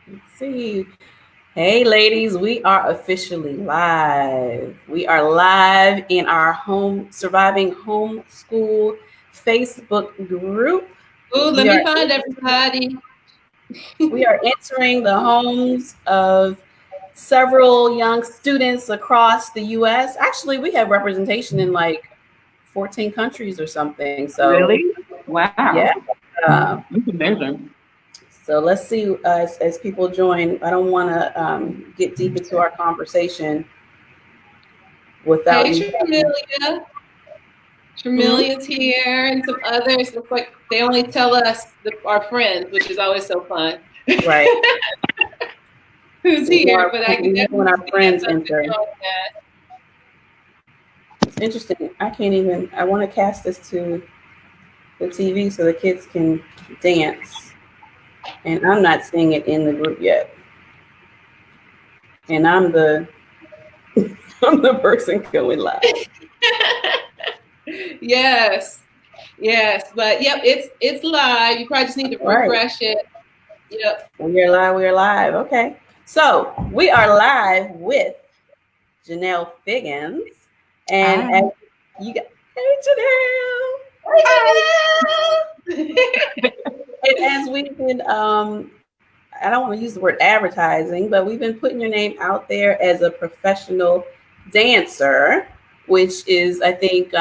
Let's see. Hey, ladies, we are officially live. We are live in our Surviving Homeschool Facebook group. Oh, let We are me find everybody. we are entering the homes of several young students across the U.S. Actually, we have representation in like 14 countries or something. So, Really? Wow. yeah. That's amazing. So let's see as people join. I don't want to get deep into our conversation without Hey, you having. Hmm? Tremelia's here, and some others. Looks like they only tell us our friends, which is always so fun. Right. Who's here? But I can We know when definitely our see friends us enter. enjoying that. It's interesting. I can't even. I want to cast this to the TV so the kids can dance, and I'm not seeing it in the group yet. And I'm the I'm the person going live. Yes, yes, but yep, it's live. You probably just need to refresh it. Yep. We are live. We are live. Okay. So we are live with Jenelle Figgins. And Hi. as you got, hey Janelle. And as we've been, I don't want to use the word advertising, but we've been putting your name out there as a professional dancer, which is, I think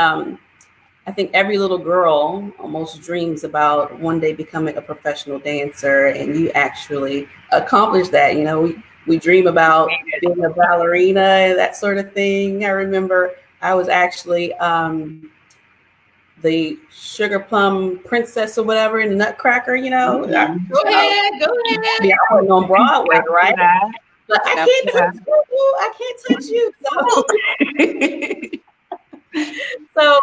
every little girl almost dreams about one day becoming a professional dancer, and you actually accomplished that. You know, we dream about being a ballerina and that sort of thing. I remember I was actually the sugar plum princess or whatever in Nutcracker. You know, Go ahead. yeah, I wasn't on Broadway, right? But I can't touch that. you. I can't touch you. So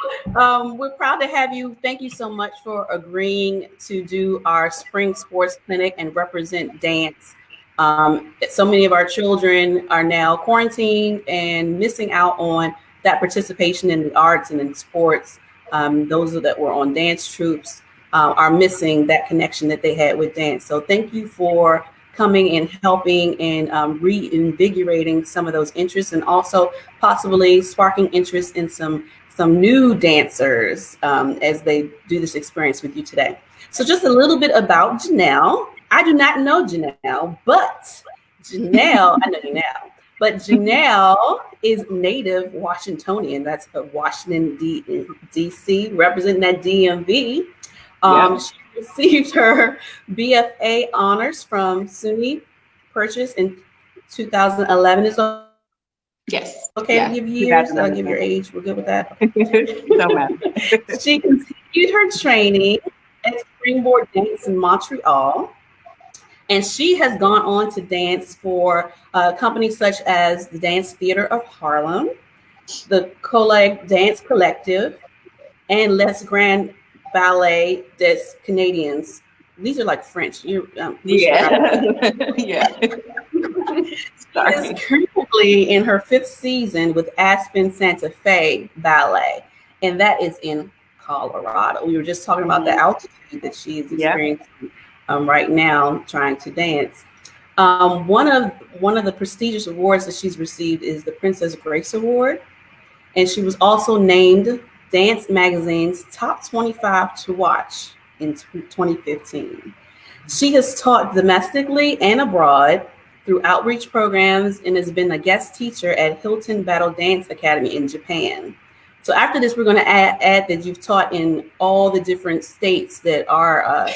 we're proud to have you. Thank you so much for agreeing to do our spring sports clinic and represent dance. So many of our children are now quarantined and missing out on that participation in the arts and in sports. Those that were on dance troops are missing that connection that they had with dance. So thank you for coming and helping and reinvigorating some of those interests, and also possibly sparking interest in some new dancers as they do this experience with you today. So just a little bit about Jenelle. I do not know Jenelle, but Jenelle, I know you now, but Jenelle is native Washingtonian. That's Washington, D.C., representing that DMV. She received her BFA honors from SUNY Purchase in 2011. Is Yes. okay to give years? I'll give your age. We're good with that. Don't matter. She continued her training at Springboard Dance in Montreal, and she has gone on to dance for companies such as the Dance Theater of Harlem, the Colleg Dance Collective, and Les Grand Ballet des Canadiens. These are like French. Yeah. Yeah. She is currently in her 5th season with Aspen Santa Fe Ballet, and that is in Colorado. We were just talking about the altitude that she is experiencing right now, trying to dance. One of the prestigious awards that she's received is the Princess Grace Award, and she was also named Dance Magazine's Top 25 to Watch in 2015. She has taught domestically and abroad through outreach programs and has been a guest teacher at Hilton Battle Dance Academy in Japan. So after this, we're going to add that you've taught in all the different states that are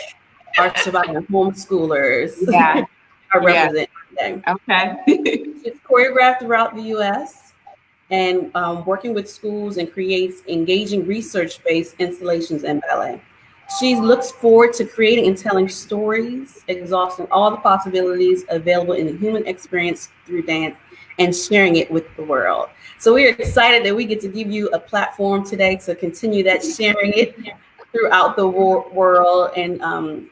surviving homeschoolers are represented today. Okay. She's choreographed throughout the U.S. and working with schools and creates engaging research-based installations and ballet. She looks forward to creating and telling stories, exhausting all the possibilities available in the human experience through dance and sharing it with the world. So we're excited that we get to give you a platform today to continue that sharing it throughout the world. And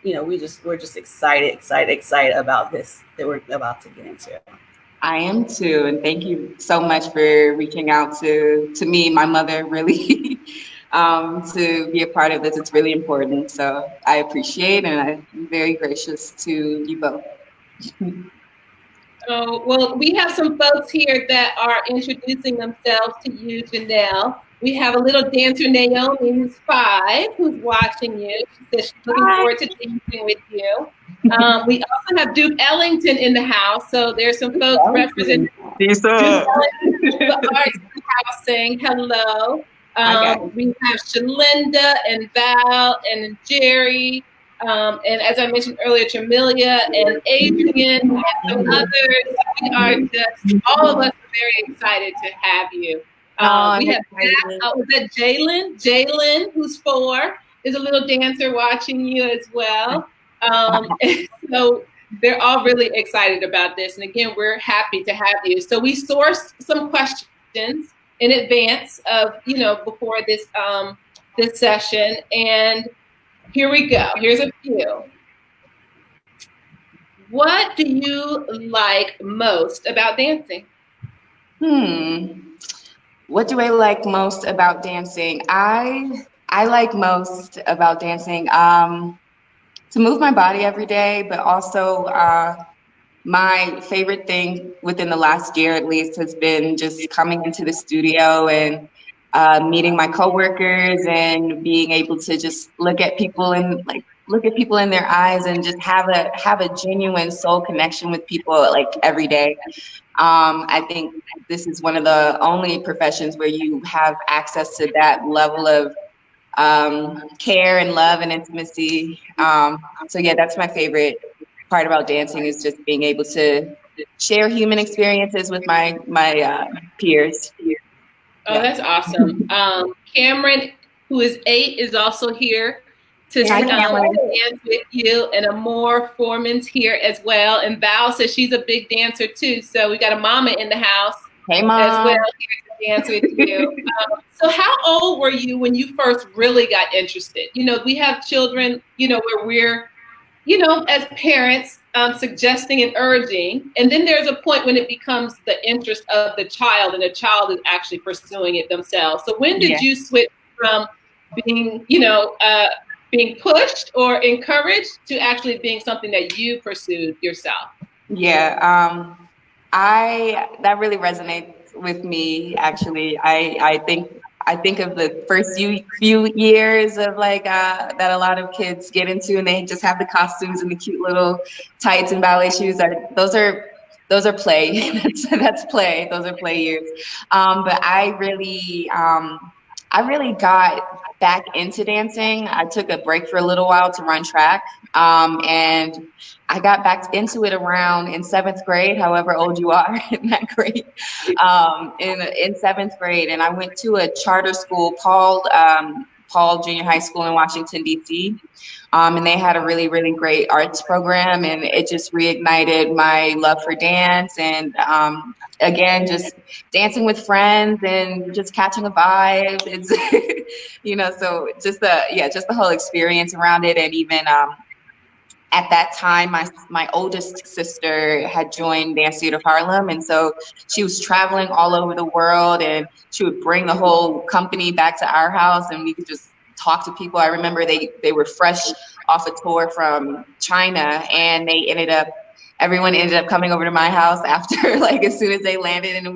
we're just excited about this that we're about to get into. I am too, and thank you so much for reaching out to me, my mother, really, to be a part of this. It's really important, so I appreciate, and I'm very gracious to you both. Oh, well, we have some folks here that are introducing themselves to you, Jenelle. We have a little dancer, Naomi, who's 5, who's watching you. She says she's looking forward to dancing with you. We also have Duke Ellington in the house, so there's some folks representing Duke Ellington, the arts house, saying hello. We have Shalinda and Val and Jerry. And as I mentioned earlier, Tramilia and Adrian and some others. We are just, all of us are very excited to have you. We have was that Jalen? Jalen, who's 4, is a little dancer watching you as well. So they're all really excited about this. And again, we're happy to have you. So we sourced some questions in advance of, before this this session. And here we go. Here's a few. What do you like most about dancing? What do I like most about dancing? I like most about dancing to move my body every day, but also my favorite thing within the last year at least has been just coming into the studio and meeting my coworkers and being able to just look at people in their eyes and just have a genuine soul connection with people like every day. I think this is one of the only professions where you have access to that level of care and love and intimacy. So yeah, that's my favorite part about dancing, is just being able to share human experiences with my peers. Oh, that's awesome. Cameron, who is 8, is also here to dance with you, and Amore Foreman's here as well. And Val says she's a big dancer too. So we got a mama in the house as well here to dance with you. So how old were you when you first really got interested? We have children, where we're, as parents, suggesting and urging, and then there's a point when it becomes the interest of the child, and the child is actually pursuing it themselves. So when did you switch from being, being pushed or encouraged to actually being something that you pursued yourself? Yeah, that really resonates with me. Actually, I think of the first few years of that a lot of kids get into, and they just have the costumes and the cute little tights and ballet shoes. Those are play. that's play. Those are play years. But I really got back into dancing. I took a break for a little while to run track, and I got back into it around in 7th grade, however old you are in that grade, in 7th grade. And I went to a charter school, Paul Junior High School in Washington, D.C., and they had a really, really great arts program, and it just reignited my love for dance. And again, just dancing with friends and just catching a vibe. It's, so just the whole experience around it. And even at that time, my oldest sister had joined Dance Theater of Harlem, and so she was traveling all over the world, and she would bring the whole company back to our house, and we could just talk to people. I remember they were fresh off a tour from China, and everyone ended up coming over to my house after, as soon as they landed, and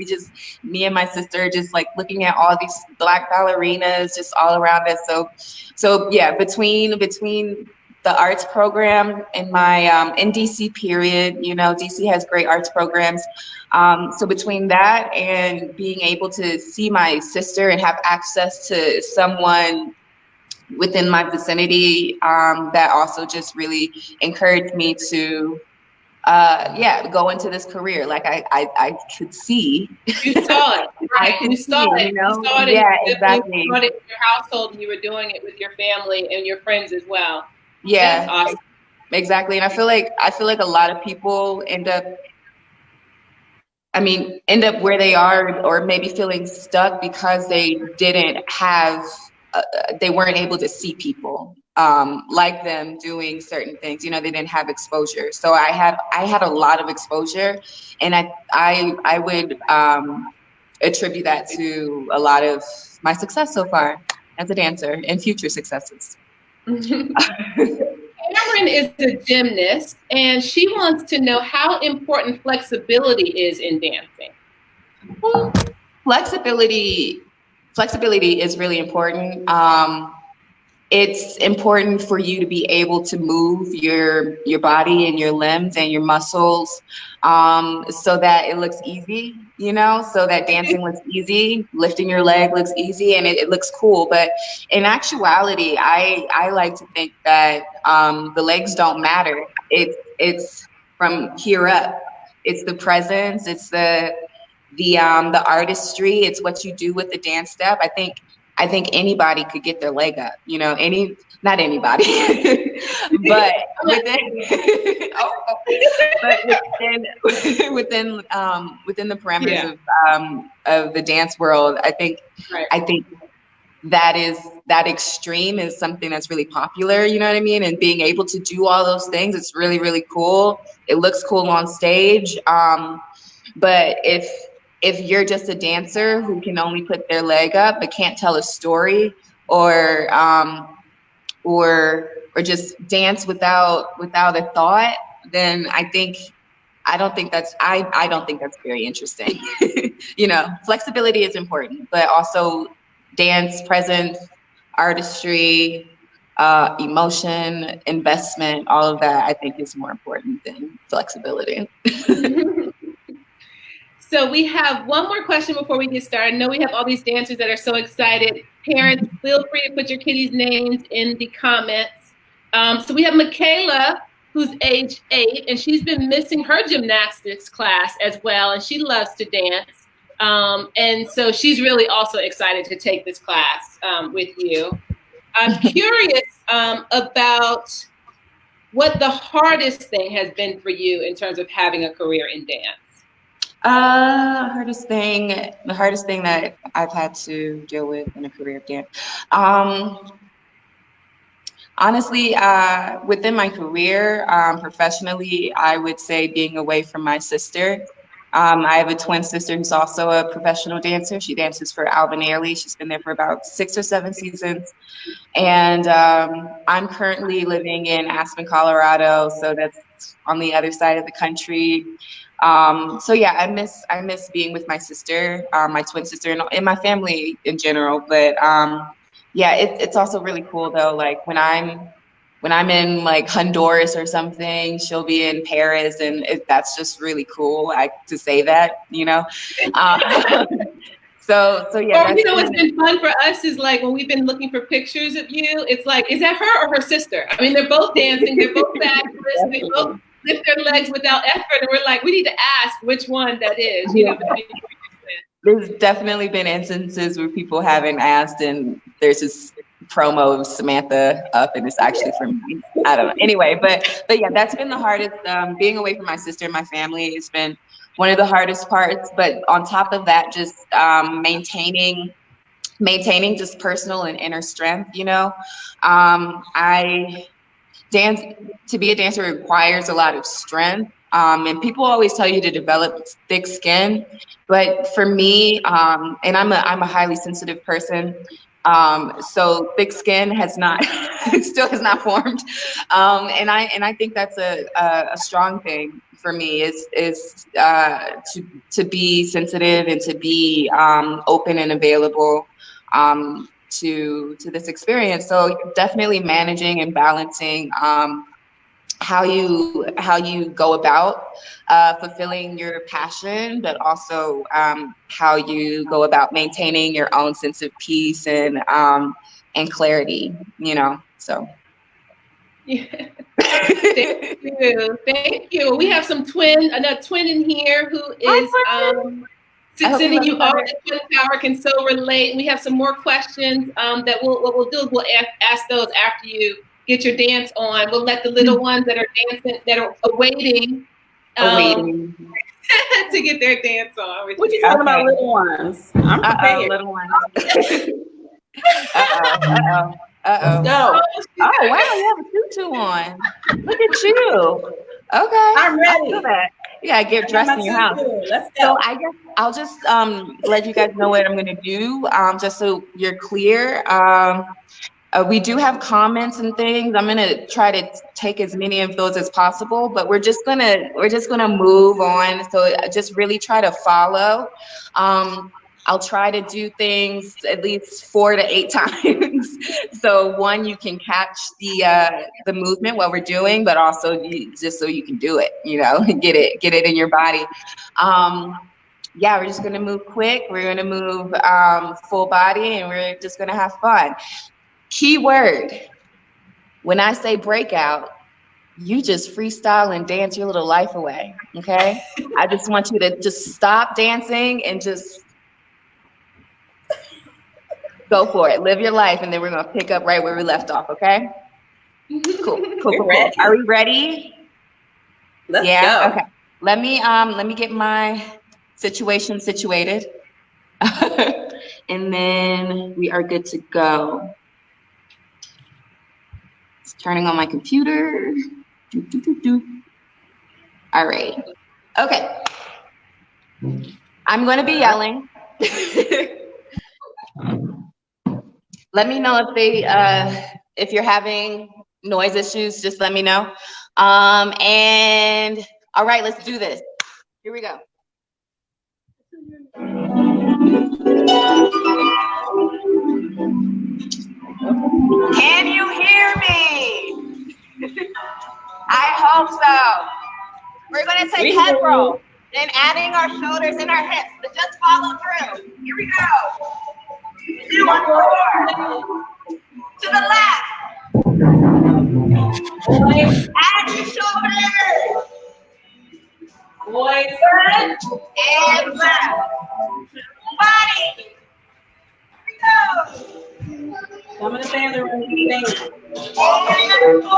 me and my sister just looking at all these Black ballerinas just all around us. So yeah, between the arts program and my in DC period, DC has great arts programs. So between that and being able to see my sister and have access to someone within my vicinity, that also just really encouraged me to go into this career. I could see. You saw it. Right? You saw it. You saw it. Yeah, exactly. You saw it in your household, and you were doing it with your family and your friends as well. Yeah, that's awesome. Exactly. And I feel like a lot of people end up where they are, or maybe feeling stuck because they weren't able to see people like them doing certain things. They didn't have exposure. So I had a lot of exposure, and I would attribute that to a lot of my success so far as a dancer and future successes. Cameron is a gymnast, and she wants to know how important flexibility is in dancing. Well, flexibility is really important. It's important for you to be able to move your body and your limbs and your muscles, so that it looks easy, so that dancing looks easy, lifting your leg looks easy, and it looks cool. But in actuality, I like to think that the legs don't matter. It's from here up. It's the presence. It's the artistry. It's what you do with the dance step. I think anybody could get their leg up, not anybody, but within the parameters of the dance world. I think that extreme is something that's really popular, you know what I mean? And being able to do all those things, it's really, really cool. It looks cool on stage. But if you're just a dancer who can only put their leg up but can't tell a story, or just dance without a thought, then I don't think that's very interesting. Flexibility is important, but also dance, presence, artistry, emotion, investment, all of that I think is more important than flexibility. So we have one more question before we get started. I know we have all these dancers that are so excited. Parents, feel free to put your kiddies' names in the comments. So we have Michaela, who's age 8, and she's been missing her gymnastics class as well, and she loves to dance. And so she's really also excited to take this class with you. I'm curious about what the hardest thing has been for you in terms of having a career in dance. The hardest thing that I've had to deal with in a career of dance. Honestly, within my career, professionally, I would say being away from my sister. I have a twin sister who's also a professional dancer. She dances for Alvin Ailey. She's been there for about 6 or 7 seasons. And I'm currently living in Aspen, Colorado, so that's on the other side of the country. So yeah, I miss being with my sister, my twin sister, and my family in general. But yeah, it's also really cool though. Like when I'm in like Honduras or something, she'll be in Paris, and that's just really cool. To say that, So yeah. Or, what's been fun for us is like when we've been looking for pictures of you, it's like, is that her or her sister? I mean, they're both dancing, they're both fabulous, they both lift their legs without effort, and we're like, we need to ask which one that is. There's definitely been instances where people haven't asked, and there's this promo of Samantha up, and it's actually from me. I don't know. Anyway, but yeah, that's been the hardest. Being away from my sister and my family has been one of the hardest parts. But on top of that, just maintaining just personal and inner strength. To be a dancer requires a lot of strength. And people always tell you to develop thick skin, but for me, and I'm a highly sensitive person, so thick skin still has not formed, and I think that's a strong thing for me is to be sensitive and to be open and available to this experience. So definitely managing and balancing how you go about fulfilling your passion, but also how you go about maintaining your own sense of peace and clarity, so. Yeah. Thank you. We have another twin in here who is sending you all the twin power, can so relate. We have some more questions that what we'll do is we'll ask those after you get your dance on. We'll let the little ones that are dancing, that are awaiting to get their dance on. What you talking about, little ones? I'm prepared. Little ones. Uh-oh. Let's go. Oh, wow, you have a tutu on. Look at you. Okay. I'm ready. Yeah, get dressed in your house. Let's go. So I guess I'll just let you guys know what I'm going to do, just so you're clear. We do have comments and things. I'm gonna try to take as many of those as possible, but we're just gonna move on. So just really try to follow. I'll try to do things at least 4 to 8 times. So one, you can catch the movement while we're doing, but also just so you can do it, get it in your body. Yeah, we're just gonna move quick. We're gonna move full body, and we're just gonna have fun. Key word, when I say breakout, you just freestyle and dance your little life away, okay? I just want you to just stop dancing and just go for it. Live your life, and then we're going to pick up right where we left off, okay? Cool. Ready. Are we ready? Let's go. Okay. Let me get my situation situated. And then we are good to go. It's turning on my computer. All right. Okay. I'm going to be yelling. Let me know if you're having noise issues, just let me know. And all right, let's do this. Here we go. Can you hear me? I hope so. We're going to take head roll, then adding our shoulders and our hips, but just follow through. Here we go. 2 more. To the left. Boys. Add your shoulders. Boys. Good. And left. Body. Here we go. I'm going to say the right thing. And 4.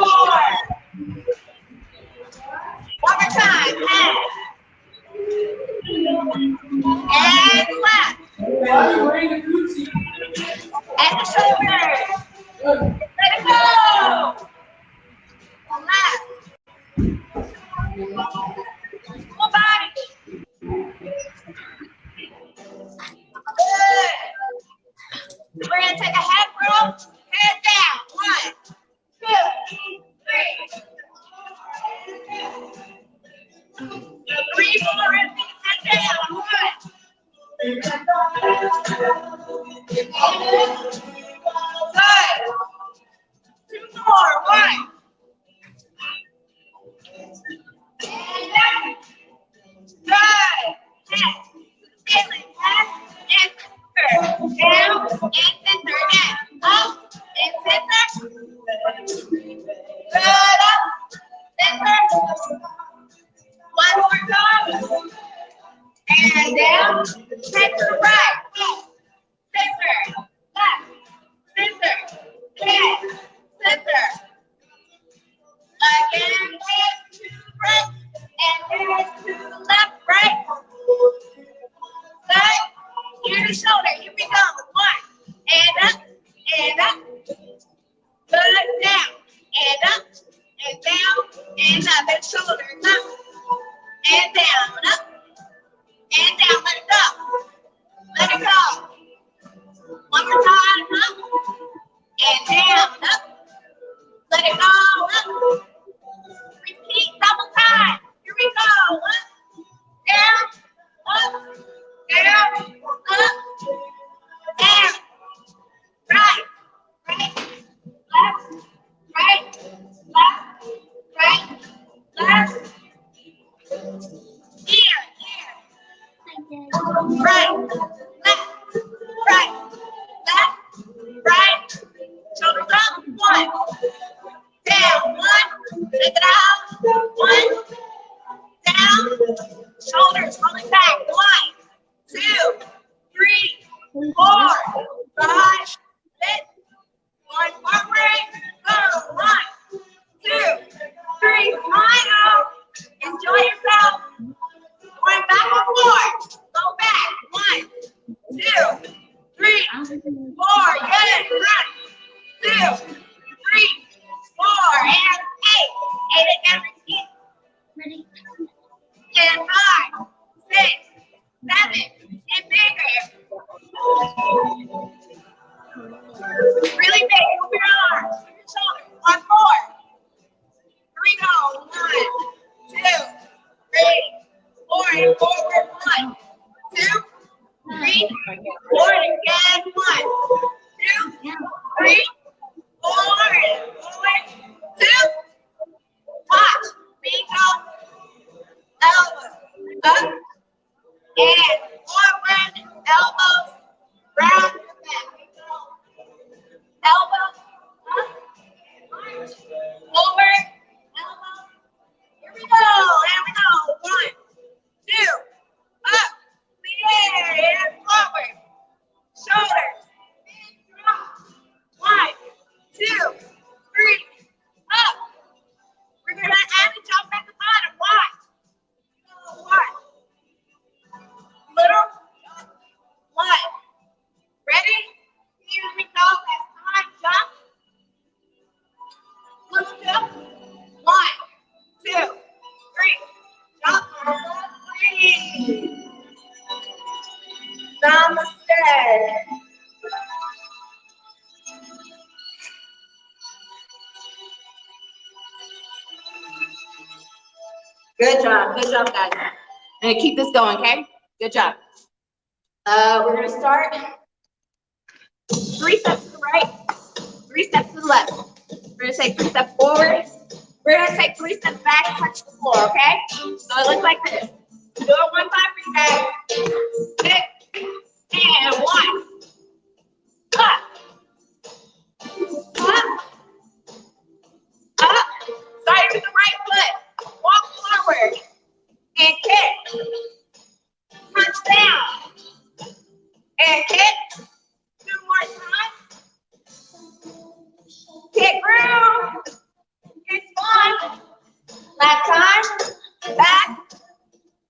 One more time. Head. And left. And the shoulders. Let it go. Left. Full body. Good. We're going to take a head roll. Head down. 1, 2, 3. 3 more. Head down. 1. Good. 2 more. 1. Good. Head. Ceiling. Head and center. Down and center again. Up and center. Good. Up. Center. One more time. And down. Head to the right. Up. Center. Left. Center. Head. Center. Again. Head to the right. And head to the left. Right. Good. Ear to shoulder. Here we go. 1. And up. And up. Good. Down. And up. And down. And up. And shoulders up. And down. Up. And down. Let it go. Let it go. One more time. Up. And down. Up. Let it go. Up. Repeat double time. Here we go. Up. Down. Up. Down. Up. Down. Right. Right. Left. Right. Left. Right. Left. Here. Right. Left. Right. Left. Right. Shoulders up. 1. Down. 1. Take it out. 1. Down. Shoulders rolling back. 1, 2, 3, 4, 5, 6. 1 forward. Go. 1, 2, 3. Smile. Enjoy yourself. Going back and forth. Go back. 1, 2, 3, 4. Good. Run. 2, 3, 4, and 8. 8 again. Repeat. Ready. And 5, 6, 7, and bigger. Really big. Move your arms. Move your shoulders. One more. Here we go. 1, 2, 3, 4. And forward. 1, 2, 3. Forward again. 1, 2, 3, 4. And forward. 2. Watch. Feet up. Elbows up. And forward. Elbows round the back. Elbows up. March. Forward. Elbows. Here we go. There we go. 1, 2. Up. Clear. And forward. Shoulders. Big drop. 1, 2, 3. Up. We're going to add a jump at the bottom. Watch. 1. Little. 1. Ready? Here we go. That's time. Jump. Little jump. 1, 2, 3. Jump. Breathe. Namaste. Good job, guys. I'm gonna keep this going, okay? Good job. We're gonna start 3 steps to the right, 3 steps to the left. We're gonna take 3 steps forward. We're gonna take 3 steps back and touch the floor, okay? So it looks like this. Do it 1 time, reset. 6, and 1. Up. Up. Up. Start with the right foot. Walk forward. And kick. Punch down. And kick. 2 more times. Kick round. Kick 1. Last time. Back.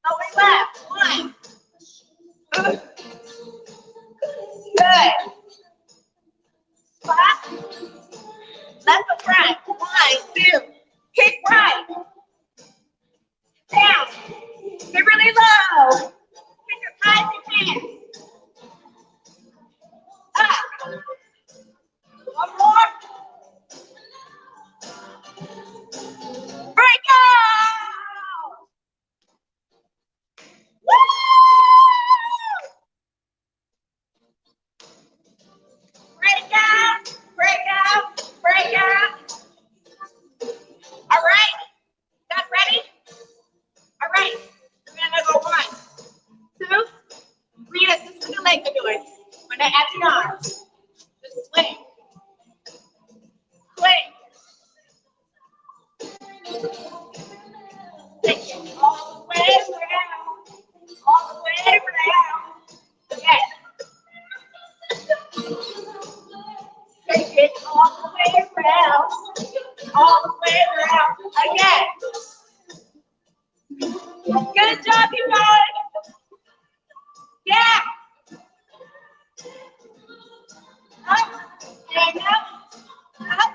Only left. 1. Good. Clap. Left to front. 1, 2. Kick right. Down. Get really low. Kick as high as you can. Up. 1 more. Break out. Woo! Break out. Break out. Break out. All right. Guys ready? All right. We're gonna go 1, 2, 3. This is the leg you're doing. We're gonna add the arms. Just swing. Swing. Take it all the way around. All the way around. Again. Take it all the way around. All the way around. Again. Good job, you guys. Yeah. Up and up. Up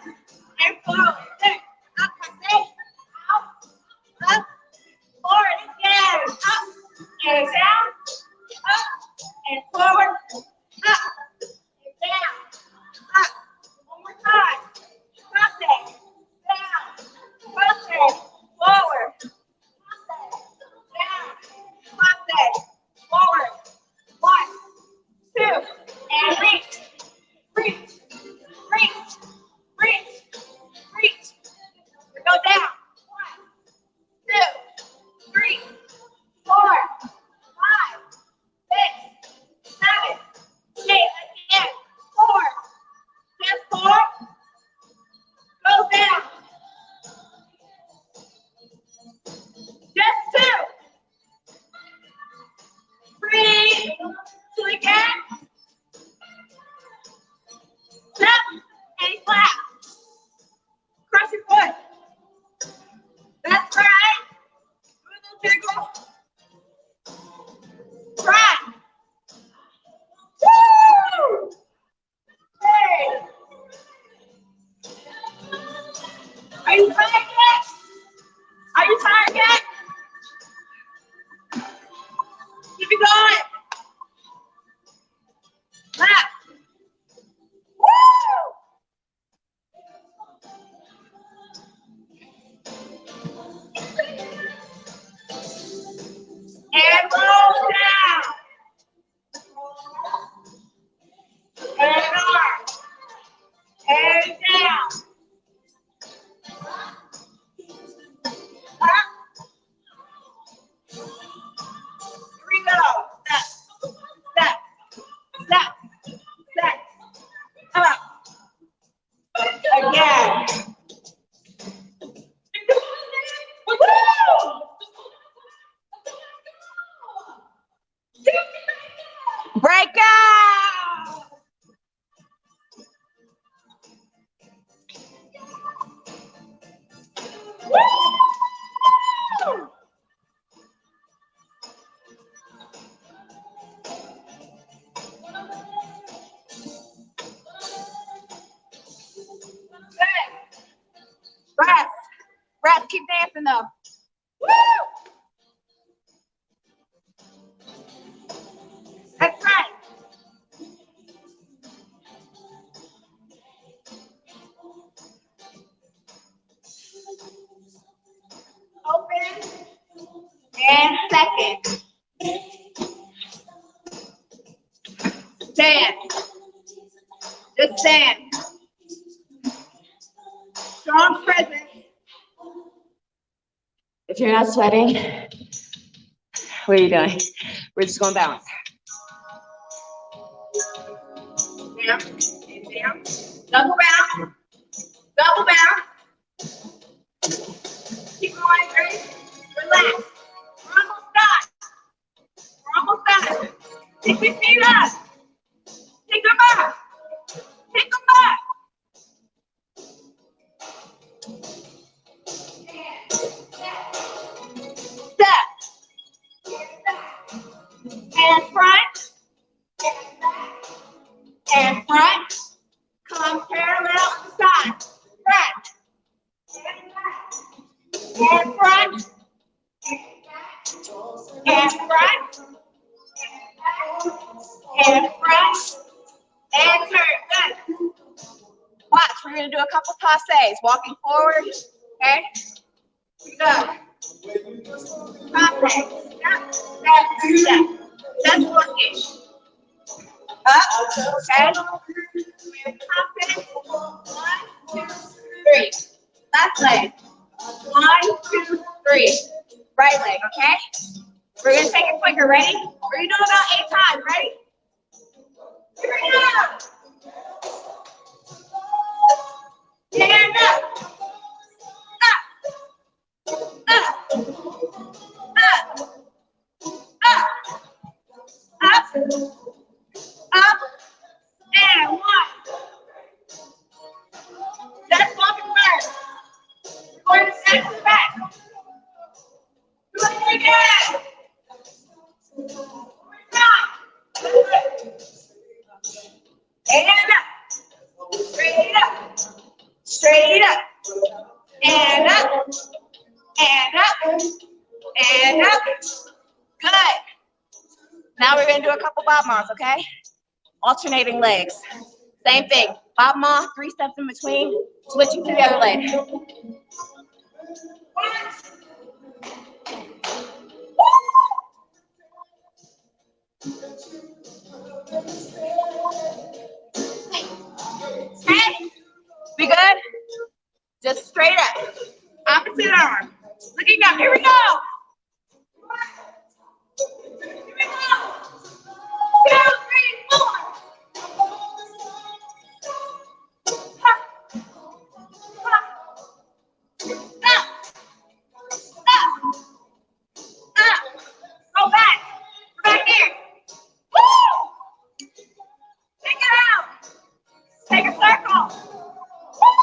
and forward. There. Up and stay. Out. Up. Forward again. Up and down. Up and forward. Up and down. Up. 1 more time. Cross it. Down. Cross it. Forward. Cross it. Down. Cross Break out. Woo! Good. Breath. Breath. Keep dancing though. Woo! That's right. Open and second. Stand. Just stand. Strong presence. If you're not sweating, what are you doing? We're just going balance. Down. Down. Double bound. Double bound. Keep going, Grace. Relax. We're almost done. We're almost done. Pick your feet up. Pick them up. Pick them up. Step. And front. And front. Come parallel to the side. Front. And front. And front. And front. And turn. Good. Watch, we're going to do a couple passes. Walking forward. Okay? Good. Passe. Step. Step. Step. Just walking. Up. Okay? We're passe. 1, 2, 3. Left leg. 1, 2, 3. Right leg, okay? We're going to take it quicker. Ready? We're going to do about 8 times. Ready? Here we go. Stand up. Up. Up. Up. Up. Up. Up. And 1. That's walking first. Going to step to the back. Do it again. Stop. And up. Straight up. Straight up. And up. And up. And up. Good. Now we're going to do a couple bob moms, okay? Alternating legs. Same thing. Bob mom, 3 steps in between. Switching to the other leg. Okay? We good? Just straight up. Opposite arm. Looking up. Here we go. Here we go. 2, 3, 4. Go back. Back here. Woo! Take it out. Take a circle. Woo!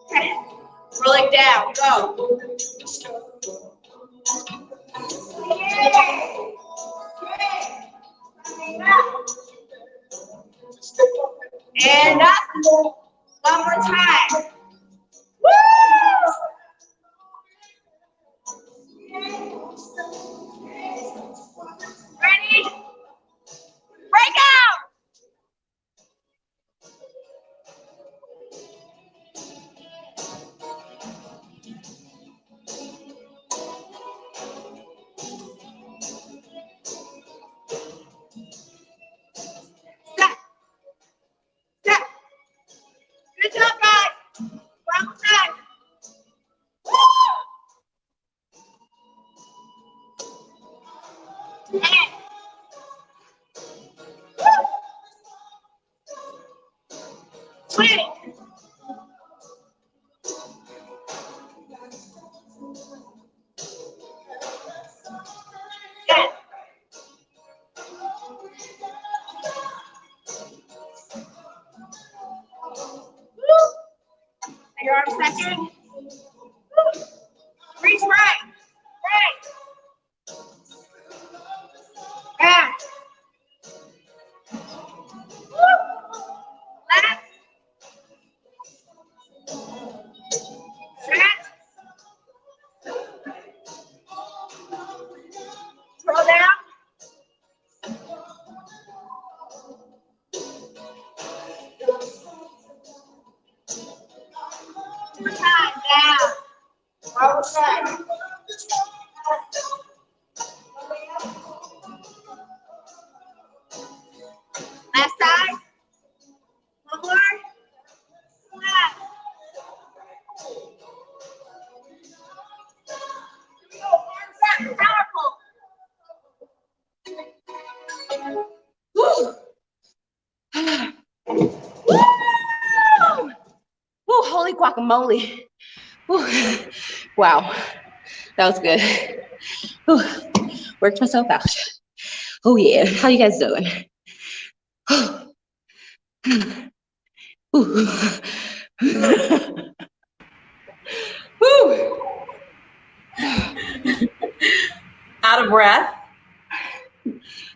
Okay. Rolling down. Go. And up. One more time. Woo! Ready? Break out! Step. Step. Good job, guys. second. Reach right. Back. Left. Stretch. Throw down. More time, down. Forward stretch. Left side. One more. Left. Here we go. Arms back. Powerful. Woo. Woo! Woo, holy guacamole. Woo. Wow, that was good. Woo. Worked myself out. Oh yeah, how you guys doing? Woo. Woo. Out of breath.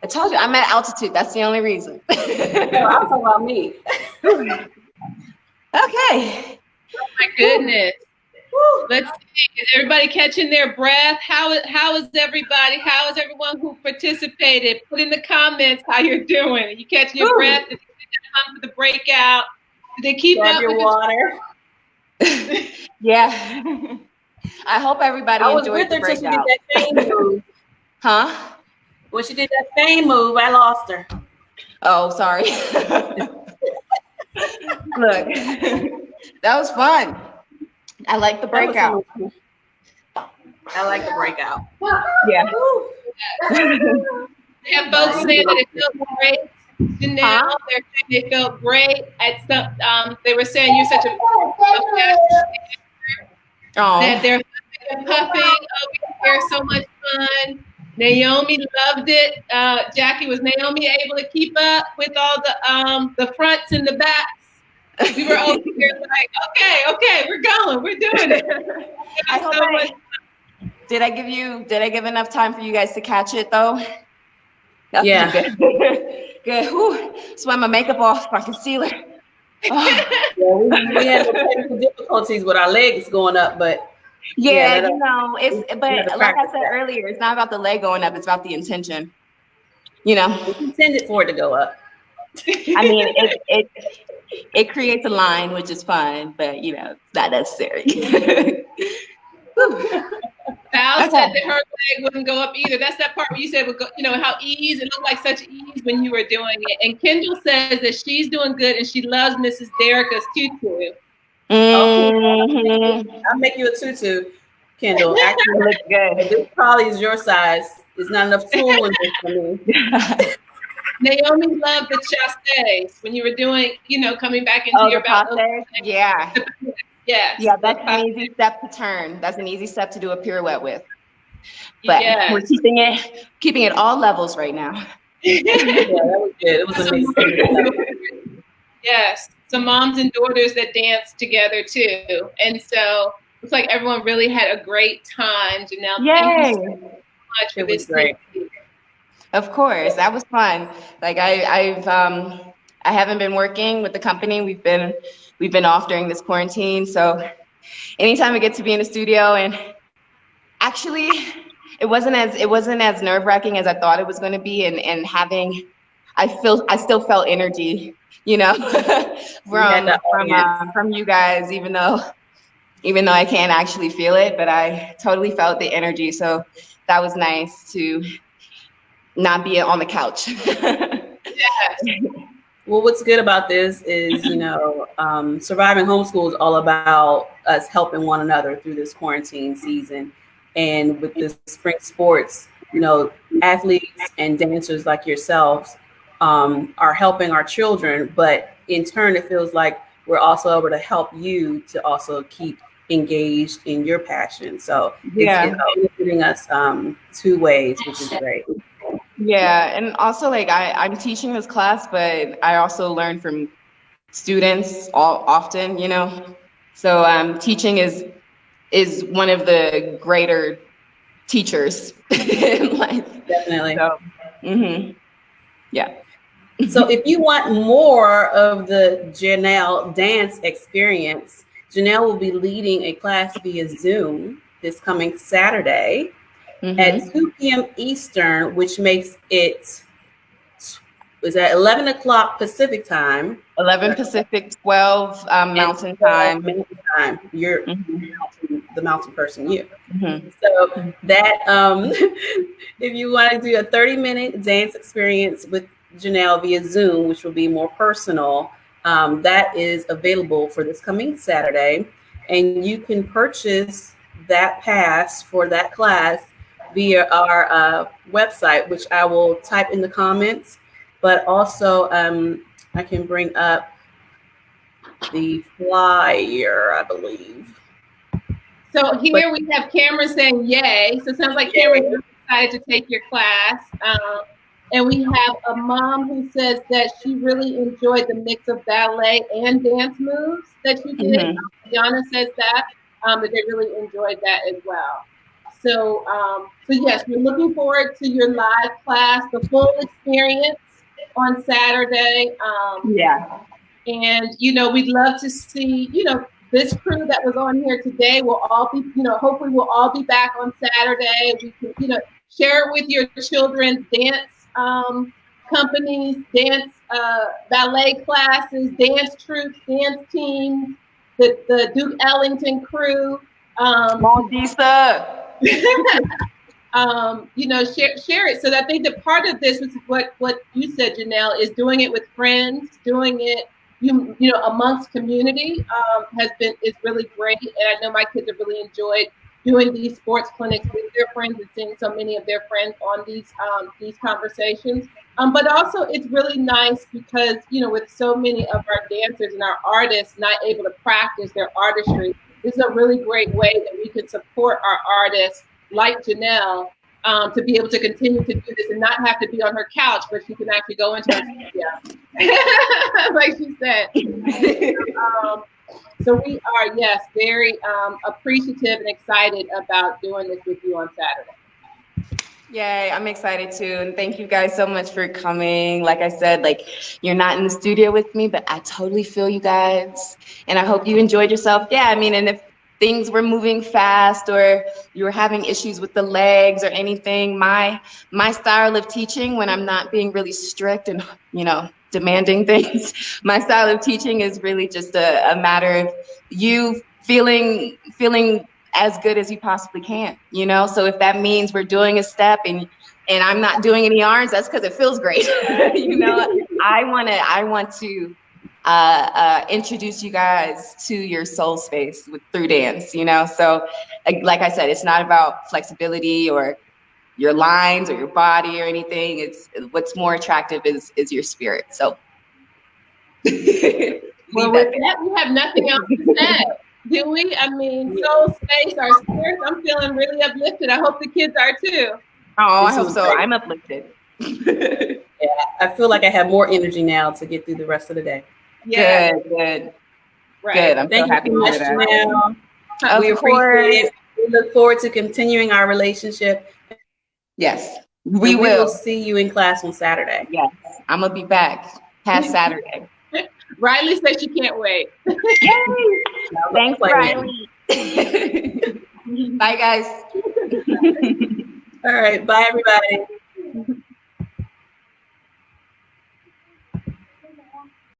I told you I'm at altitude. That's the only reason. No, I'm talking about me. Okay. Oh my goodness. Woo. Let's see. Is everybody catching their breath? How is everybody? How is everyone who participated? Put in the comments how you're doing. Are you catching your breath? Did they come for the breakout? Did they keep Grab up your with water. Yeah. I hope everybody I was enjoyed with the her till she did breakout. that fame move. Huh? When she did that fame move, I lost her. Oh, sorry. Look, that was fun. I like the That was breakout. so much fun. I like the breakout. Yeah. They have folks saying that it felt great. Jenelle, Huh? they're saying they felt great. At some, they were saying you're such a that they're puffing. Oh, they're so much fun. Naomi loved it. Jackie, was Naomi able to keep up with all the fronts and the backs? We were over here like, okay, we're going, we're doing it. I hope did I give enough time for you guys to catch it though? That's Yeah. good. Good. Whew. Sweat my makeup off, my concealer. Oh. Yeah, we had some technical difficulties with our legs going up, but Yeah, you know, but like I said earlier, it's not about the leg going up, it's about the intention. You know. we intended for it to go up. I mean, it creates a line, which is fun, but you know, it's not necessary. Val said that her leg wouldn't go up either. That's that part where you said, would go, you know, how ease, it looked like such ease when you were doing it. And Kendall says that she's doing good and she loves Mrs. Derica's tutu. Mm-hmm. I'll make you a tutu, Kendall. Actually, looks good. This probably is your size. There's not enough tulle in this for me. Naomi loved the chastes when you were doing, you know, coming back into your belt. Yeah. Yes. Yeah, that's an easy step to turn. That's an easy step to do a pirouette with. But we're keeping it all levels right now. Yeah, that was good. It was amazing. Yes. Some moms and daughters that danced together too. And so it's like everyone really had a great time. Jenelle, thank you so much for this. Great. Of course, that was fun. Like I haven't been working with the company. We've been off during this quarantine. So anytime I get to be in the studio, and actually it wasn't as nerve-wracking as I thought it was going to be, and having I still felt energy, you know, from you guys, even though I can't actually feel it, but I totally felt the energy. So that was nice to not be on the couch. Yes. Well, what's good about this is, you know, Surviving Homeschool is all about us helping one another through this quarantine season. And with this spring sports, you know, athletes and dancers like yourselves are helping our children, but in turn, it feels like we're also able to help you to also keep engaged in your passion. So it's benefiting us two ways, which is great. Yeah, and also like I'm teaching this class, but I also learn from students often, you know. So teaching is one of the greater teachers in life. Definitely. So, yeah. So if you want more of the Jenelle dance experience, Jenelle will be leading a class via Zoom this coming Saturday at 2 p.m. Eastern, which makes it, is that 11 o'clock Pacific time? 11 Pacific, 12 Mountain time. Mountain time. You're the mountain person, you. Mm-hmm. So that, if you want to do a 30-minute dance experience with Jenelle via Zoom, which will be more personal, that is available for this coming Saturday. And you can purchase that pass for that class via our website, which I will type in the comments, but also I can bring up the flyer, I believe. So here we have Cameron saying yay. So it sounds like Cameron's really excited to take your class. And we have a mom who says that she really enjoyed the mix of ballet and dance moves that you did. Yana says that they really enjoyed that as well. So, so yes, we're looking forward to your live class, the full experience on Saturday. And, you know, we'd love to see, you know, this crew that was on here today will all be, you know, hopefully we'll all be back on Saturday. We can, you know, share it with your children's dance companies, dance ballet classes, dance troupes, dance teams, the Duke Ellington crew. You know, share it. So I think that part of this is what you said, Jenelle, is doing it with friends, doing it, you know, amongst community is really great. And I know my kids have really enjoyed doing these sports clinics with their friends and seeing so many of their friends on these conversations. But also it's really nice because, you know, with so many of our dancers and our artists not able to practice their artistry, this is a really great way that we can support our artists like Jenelle to be able to continue to do this and not have to be on her couch, but she can actually go into her studio, like she said. So we are, yes, very appreciative and excited about doing this with you on Saturday. Yay, I'm excited too. And thank you guys so much for coming. Like I said, like you're not in the studio with me, but I totally feel you guys. And I hope you enjoyed yourself. Yeah, I mean, and if things were moving fast or you were having issues with the legs or anything, my style of teaching when I'm not being really strict and, you know, demanding things, my style of teaching is really just a matter of you feeling as good as you possibly can, you know? So if that means we're doing a step and I'm not doing any arms, that's because it feels great. You know, I want to introduce you guys to your soul space through dance, you know? So like I said, it's not about flexibility or your lines or your body or anything. It's what's more attractive is your spirit. So well, with that, we have nothing else to say. Do we? I mean, soul space, our spirits, I'm feeling really uplifted. I hope the kids are too. Oh, I hope so. Great. I'm uplifted. Yeah, I feel like I have more energy now to get through the rest of the day. Yeah. Good. Right. Good. I'm so happy to hear that. We appreciate it. We look forward to continuing our relationship. Yes, we will see you in class on Saturday. Yes, I'm gonna be back past Saturday. Riley says she can't wait. Yay! Thanks, Riley. Bye, guys. All right. Bye, everybody.